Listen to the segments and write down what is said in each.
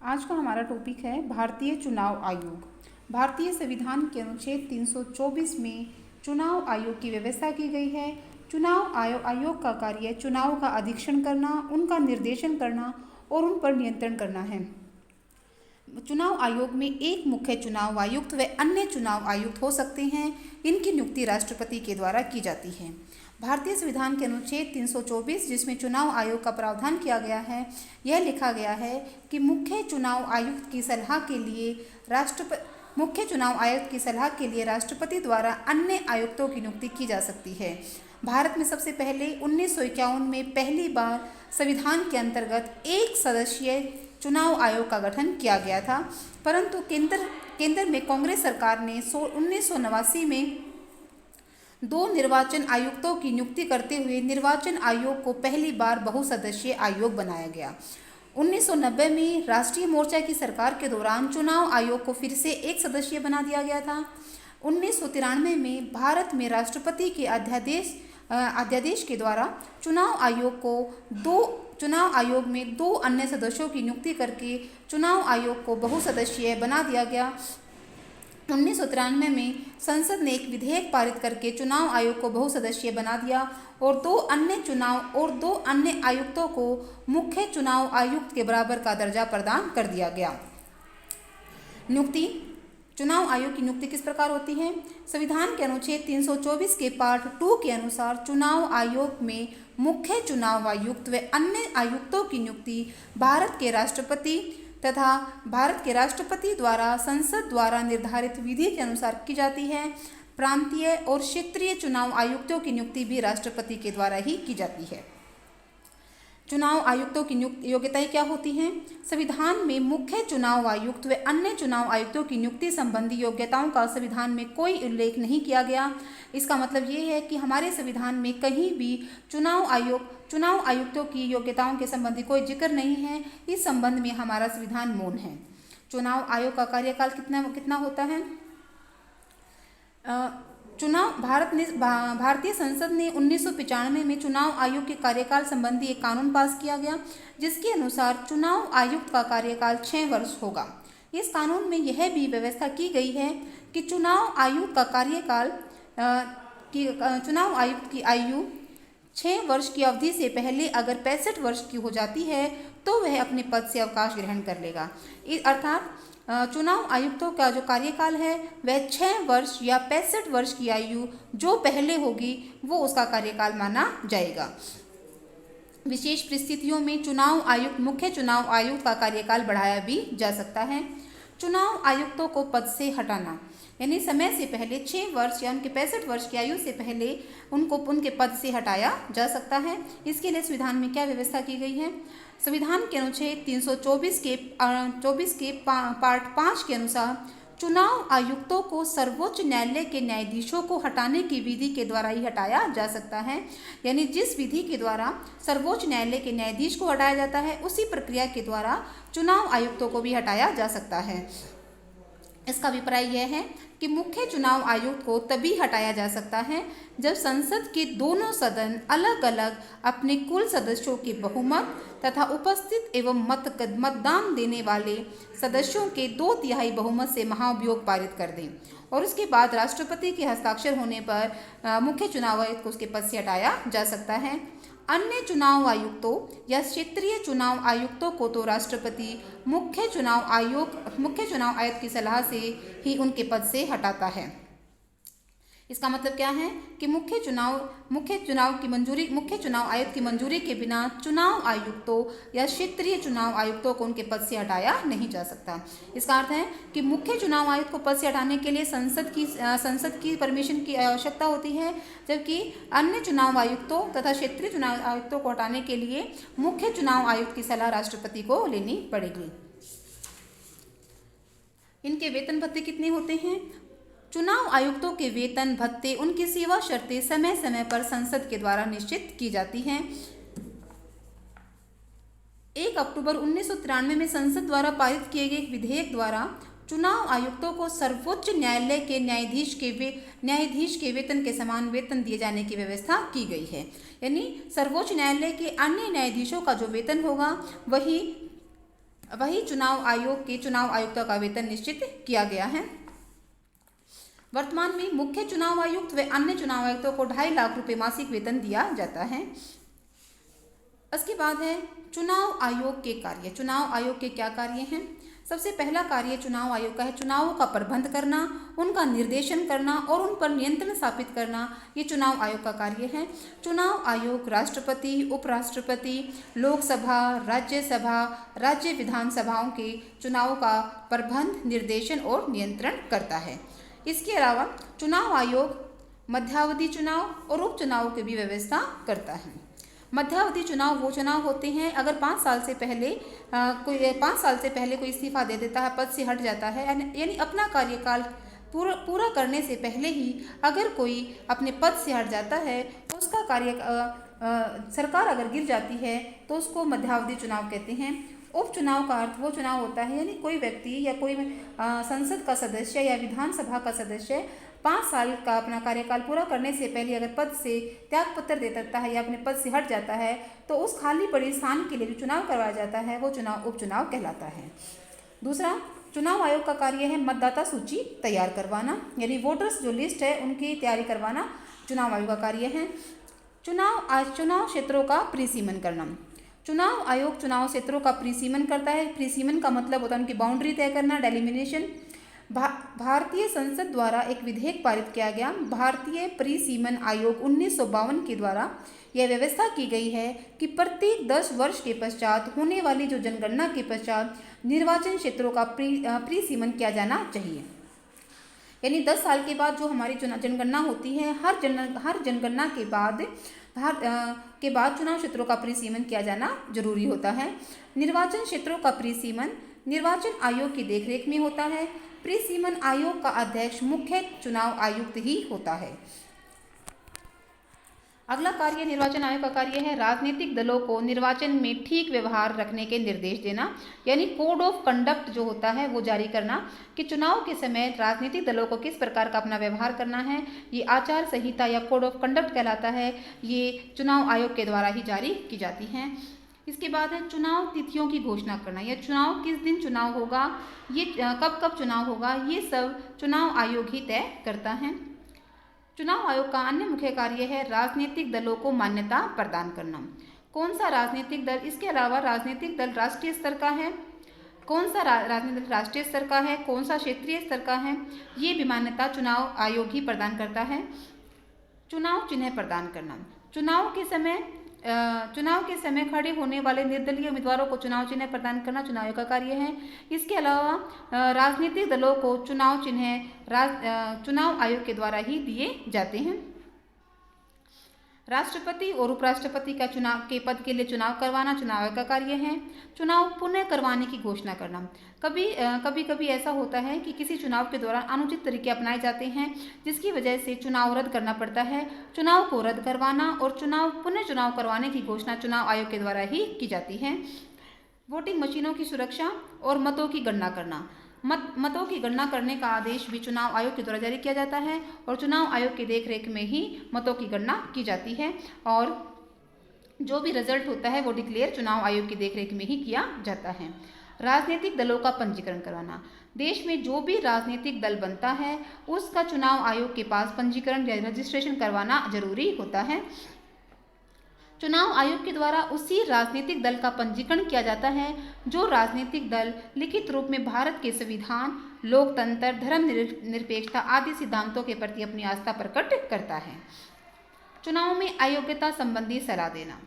आज का हमारा टॉपिक है भारतीय चुनाव आयोग। भारतीय संविधान के अनुच्छेद 324 में चुनाव आयोग की व्यवस्था की गई है। चुनाव आयोग का कार्य चुनाव का अधीक्षण करना, उनका निर्देशन करना और उन पर नियंत्रण करना है। चुनाव आयोग में एक मुख्य चुनाव आयुक्त व अन्य चुनाव आयुक्त हो सकते हैं। इनकी नियुक्ति राष्ट्रपति के द्वारा की जाती है। भारतीय संविधान के अनुच्छेद 324 जिसमें चुनाव आयोग का प्रावधान किया गया है, यह लिखा गया है कि मुख्य चुनाव आयुक्त की सलाह के लिए राष्ट्रपति द्वारा अन्य आयुक्तों की नियुक्ति की जा सकती है। भारत में सबसे पहले 1951 में पहली बार संविधान के अंतर्गत एक सदस्यीय चुनाव आयोग का गठन किया गया था, परंतु केंद्र में कांग्रेस सरकार ने 1989 में 2 निर्वाचन आयुक्तों की नियुक्ति करते हुए निर्वाचन आयोग को पहली बार बहुसदस्यीय आयोग बनाया गया। 1990 में राष्ट्रीय मोर्चा की सरकार के दौरान चुनाव आयोग को फिर से एक सदस्यीय बना दिया गया था। 1993 में भारत में राष्ट्रपति के अध्यादेश के द्वारा चुनाव आयोग में 2 अन्य सदस्यों की नियुक्ति करके चुनाव आयोग को बहुसदस्यीय बना दिया गया। 1993 में संसद ने एक विधेयक पारित करके चुनाव आयोग को बहुसदस्यीय बना दिया और 2 अन्य आयुक्तों को मुख्य चुनाव आयुक्त के बराबर का दर्जा प्रदान कर दिया गया। नियुक्ति चुनाव आयोग की नियुक्ति किस प्रकार होती है? संविधान के अनुच्छेद 324 के पार्ट 2 के अनुसार चुनाव आयोग में मुख्य चुनाव आयुक्त व अन्य आयुक्तों की नियुक्ति भारत के राष्ट्रपति द्वारा संसद द्वारा निर्धारित विधि के अनुसार की जाती है। प्रांतीय और क्षेत्रीय चुनाव आयुक्तों की नियुक्ति भी राष्ट्रपति के द्वारा ही की जाती है। चुनाव आयुक्तों की योग्यताएं क्या होती हैं? संविधान में मुख्य चुनाव आयुक्त व अन्य चुनाव आयुक्तों की नियुक्ति संबंधी योग्यताओं का संविधान में कोई उल्लेख नहीं किया गया। इसका मतलब ये है कि हमारे संविधान में कहीं भी चुनाव आयुक्तों की योग्यताओं के संबंधी कोई जिक्र नहीं है। इस संबंध में हमारा संविधान मौन है। चुनाव आयोग का कार्यकाल कितना होता है? भारतीय संसद ने 1995 में चुनाव आयोग के कार्यकाल संबंधी एक कानून पास किया गया, जिसके अनुसार चुनाव आयुक्त का कार्यकाल 6 वर्ष होगा। इस कानून में यह भी व्यवस्था की गई है कि चुनाव आयुक्त की आयु 6 वर्ष की अवधि से पहले अगर 65 वर्ष की हो जाती है तो वह अपने पद से अवकाश ग्रहण कर लेगा। अर्थात चुनाव आयुक्तों का जो कार्यकाल है वह 6 वर्ष या 65 वर्ष की आयु जो पहले होगी वो उसका कार्यकाल माना जाएगा। विशेष परिस्थितियों में मुख्य चुनाव आयुक्त का कार्यकाल बढ़ाया भी जा सकता है। चुनाव आयुक्तों को पद से हटाना यानी समय से पहले 6 वर्ष या उनके 65 वर्ष की आयु से पहले उनको उनके पद से हटाया जा सकता है। इसके लिए संविधान में क्या व्यवस्था की गई है? संविधान के अनुच्छेद 324 के पार्ट 5 के अनुसार चुनाव आयुक्तों को सर्वोच्च न्यायालय के न्यायाधीशों को हटाने की विधि के द्वारा ही हटाया जा सकता है। यानी जिस विधि के द्वारा सर्वोच्च न्यायालय के न्यायाधीश को हटाया जाता है उसी प्रक्रिया के द्वारा चुनाव आयुक्तों को भी हटाया जा सकता है। इसका अभिप्राय यह है कि मुख्य चुनाव आयुक्त को तभी हटाया जा सकता है जब संसद के दोनों सदन अलग अलग अपने कुल सदस्यों के बहुमत तथा उपस्थित एवं मतदान देने वाले सदस्यों के 2/3 बहुमत से महाभियोग पारित कर दें और उसके बाद राष्ट्रपति के हस्ताक्षर होने पर मुख्य चुनाव आयुक्त को उसके पद से हटाया जा सकता है। अन्य चुनाव आयुक्तों या क्षेत्रीय चुनाव आयुक्तों को तो राष्ट्रपति मुख्य चुनाव आयुक्त की सलाह से ही उनके पद से हटाता है। इसका मतलब क्या है कि मुख्य चुनाव आयुक्त की मंजूरी के बिना चुनाव आयुक्तों या क्षेत्रीय चुनाव आयुक्तों को उनके पद से हटाया नहीं जा सकता। इसका अर्थ है कि मुख्य चुनाव आयुक्त को पद से हटाने के लिए संसद की परमिशन की आवश्यकता होती है, जबकि अन्य चुनाव आयुक्तों तथा क्षेत्रीय चुनाव आयुक्तों को हटाने के लिए मुख्य चुनाव आयुक्त की सलाह राष्ट्रपति को लेनी पड़ेगी। इनके वेतन भत्ते कितने होते हैं? चुनाव आयुक्तों के वेतन भत्ते उनकी सेवा शर्तें समय समय पर संसद के द्वारा निश्चित की जाती हैं। 1 अक्टूबर 1993 में संसद द्वारा पारित किए गए एक विधेयक द्वारा चुनाव आयुक्तों को सर्वोच्च न्यायालय के न्यायाधीश के वेतन के समान वेतन दिए जाने की व्यवस्था की गई है। यानी सर्वोच्च न्यायालय के अन्य न्यायाधीशों का जो वेतन होगा वही वही चुनाव आयोग के चुनाव आयुक्तों का वेतन निश्चित किया गया है। वर्तमान में मुख्य चुनाव आयुक्त व अन्य चुनाव आयुक्तों को 2.5 लाख रुपए मासिक वेतन दिया जाता है। इसके बाद है चुनाव आयोग के कार्य। चुनाव आयोग के क्या कार्य हैं? सबसे पहला कार्य चुनाव आयोग का है चुनावों का प्रबंध करना, उनका निर्देशन करना और उन पर नियंत्रण स्थापित करना, ये चुनाव आयोग का कार्य है। चुनाव आयोग राष्ट्रपति, उपराष्ट्रपति, लोकसभा, राज्यसभा, राज्य विधानसभाओं के चुनावों का प्रबंध, निर्देशन और नियंत्रण करता है। इसके अलावा चुनाव आयोग मध्यावधि चुनाव और उपचुनाव की भी व्यवस्था करता है। मध्यावधि चुनाव वो चुनाव होते हैं अगर 5 साल से पहले कोई इस्तीफा दे देता है, पद से हट जाता है, यानी अपना कार्यकाल पूरा करने से पहले ही अगर कोई अपने पद से हट जाता है तो उसका सरकार अगर गिर जाती है तो उसको मध्यावधि चुनाव कहते हैं। उपचुनाव का अर्थ वो चुनाव होता है यानी कोई व्यक्ति या कोई संसद का सदस्य या विधानसभा का सदस्य 5 साल का अपना कार्यकाल पूरा करने से पहले अगर पद से त्यागपत्र दे देता है या अपने पद से हट जाता है तो उस खाली पड़ी स्थान के लिए जो चुनाव करवाया जाता है वो चुनाव उपचुनाव कहलाता है। दूसरा चुनाव आयोग का कार्य है मतदाता सूची तैयार करवाना, यानी वोटर्स जो लिस्ट है उनकी तैयारी करवाना चुनाव आयोग का कार्य है। चुनाव क्षेत्रों का प्रीसीमन करना। चुनाव आयोग चुनाव क्षेत्रों का प्रीसीमन करता है। प्रीसीमन का मतलब होता है उनकी बाउंड्री तय करना, डेलिमिनेशन। भारतीय संसद द्वारा एक विधेयक पारित किया गया, भारतीय प्रीसीमन आयोग 1952 के द्वारा यह व्यवस्था की गई है कि प्रत्येक 10 वर्ष के पश्चात होने वाली जो जनगणना के पश्चात निर्वाचन क्षेत्रों का प्रीसीमन किया जाना चाहिए। यानी 10 साल के बाद जो हमारी जनगणना होती है, हर जनगणना के बाद चुनाव क्षेत्रों का प्रीसीमन किया जाना जरूरी होता है। निर्वाचन क्षेत्रों का प्रीसीमन निर्वाचन आयोग की देखरेख में होता है। प्रीसीमन आयोग का अध्यक्ष मुख्य चुनाव आयुक्त ही होता है। अगला कार्य निर्वाचन आयोग का कार्य है राजनीतिक दलों को निर्वाचन में ठीक व्यवहार रखने के निर्देश देना, यानी कोड ऑफ कंडक्ट जो होता है वो जारी करना कि चुनाव के समय राजनीतिक दलों को किस प्रकार का अपना व्यवहार करना है। ये आचार संहिता या कोड ऑफ कंडक्ट कहलाता है। ये चुनाव आयोग के द्वारा ही जारी की जाती हैं। इसके बाद है चुनाव तिथियों की घोषणा करना, या चुनाव किस दिन चुनाव होगा, ये कब चुनाव होगा, ये सब चुनाव आयोग ही तय करता है। चुनाव आयोग का अन्य मुख्य कार्य है राजनीतिक दलों को मान्यता प्रदान करना। कौन सा राजनीतिक दल, इसके अलावा राजनीतिक दल राष्ट्रीय स्तर का है, कौन सा राजनीतिक दल राष्ट्रीय स्तर का है, कौन सा क्षेत्रीय स्तर का है, ये भी मान्यता चुनाव आयोग ही प्रदान करता है। चुनाव चिन्ह प्रदान करना। चुनाव के समय खड़े होने वाले निर्दलीय उम्मीदवारों को चुनाव चिन्ह प्रदान करना चुनाव आयोग का कार्य है। इसके अलावा राजनीतिक दलों को चुनाव चिन्ह चुनाव आयोग के द्वारा ही दिए जाते हैं। राष्ट्रपति और उपराष्ट्रपति का चुनाव के पद के लिए चुनाव करवाना चुनाव आयोग का कार्य है। चुनाव पुनः करवाने की घोषणा करना। कभी ऐसा होता है कि किसी चुनाव के दौरान अनुचित तरीके अपनाए जाते हैं जिसकी वजह से चुनाव रद्द करना पड़ता है। चुनाव को रद्द करवाना और पुनः चुनाव करवाने की घोषणा चुनाव आयोग के द्वारा ही की जाती है। वोटिंग मशीनों की सुरक्षा और मतों की गणना करना। मतों की गणना करने का आदेश भी चुनाव आयोग के द्वारा जारी किया जाता है और चुनाव आयोग की देखरेख में ही मतों की गणना की जाती है और जो भी रिजल्ट होता है वो डिक्लेयर चुनाव आयोग की देखरेख में ही किया जाता है। राजनीतिक दलों का पंजीकरण करवाना। देश में जो भी राजनीतिक दल बनता है उसका चुनाव आयोग के पास पंजीकरण या रजिस्ट्रेशन करवाना जरूरी होता है। चुनाव आयोग के द्वारा उसी राजनीतिक दल का पंजीकरण किया जाता है जो राजनीतिक दल लिखित रूप में भारत के संविधान, लोकतंत्र, धर्मनिरपेक्षता आदि सिद्धांतों के प्रति अपनी आस्था प्रकट करता है। चुनाव में अयोग्यता संबंधी सलाह देना।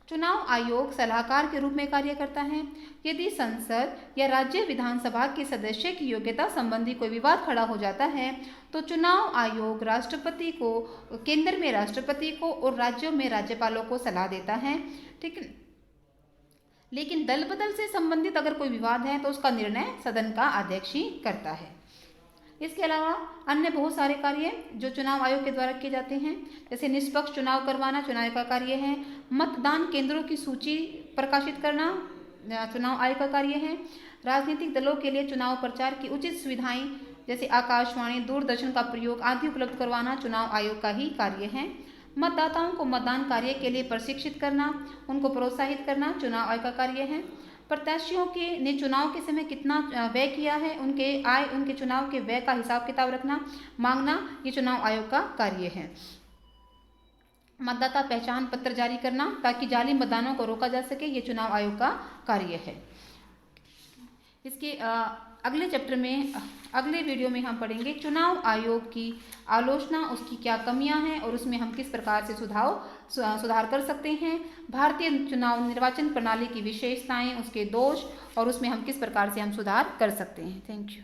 चुनाव आयोग सलाहकार के रूप में कार्य करता है। यदि संसद या राज्य विधानसभा के सदस्य की योग्यता संबंधी कोई विवाद खड़ा हो जाता है तो चुनाव आयोग केंद्र में राष्ट्रपति को और राज्यों में राज्यपालों को सलाह देता है। ठीक है, लेकिन दल बदल से संबंधित अगर कोई विवाद है तो उसका निर्णय सदन का अध्यक्ष ही करता है। इसके अलावा अन्य बहुत सारे कार्य जो चुनाव आयोग के द्वारा किए जाते हैं, जैसे निष्पक्ष चुनाव करवाना चुनाव आयोग का कार्य है। मतदान केंद्रों की सूची प्रकाशित करना चुनाव आयोग का कार्य है। राजनीतिक दलों के लिए चुनाव प्रचार की उचित सुविधाएं जैसे आकाशवाणी, दूरदर्शन का प्रयोग आदि उपलब्ध करवाना चुनाव आयोग का ही कार्य है। मतदाताओं को मतदान कार्य के लिए प्रशिक्षित करना, उनको प्रोत्साहित करना चुनाव आयोग का कार्य है। प्रत्याशियों के ने चुनाव के समय कितना व्यय किया है, उनके चुनाव के व्यय का हिसाब किताब रखना, मांगना, ये चुनाव आयोग का कार्य है। मतदाता पहचान पत्र जारी करना ताकि जाली मतदानों को रोका जा सके, ये चुनाव आयोग का कार्य है। इसके अगले चैप्टर में, अगले वीडियो में हम पढ़ेंगे चुनाव आयोग की आलोचना, उसकी क्या कमियां हैं और उसमें हम किस प्रकार से सुधार कर सकते हैं, भारतीय चुनाव निर्वाचन प्रणाली की विशेषताएं, उसके दोष और उसमें हम किस प्रकार से हम सुधार कर सकते हैं। Thank you.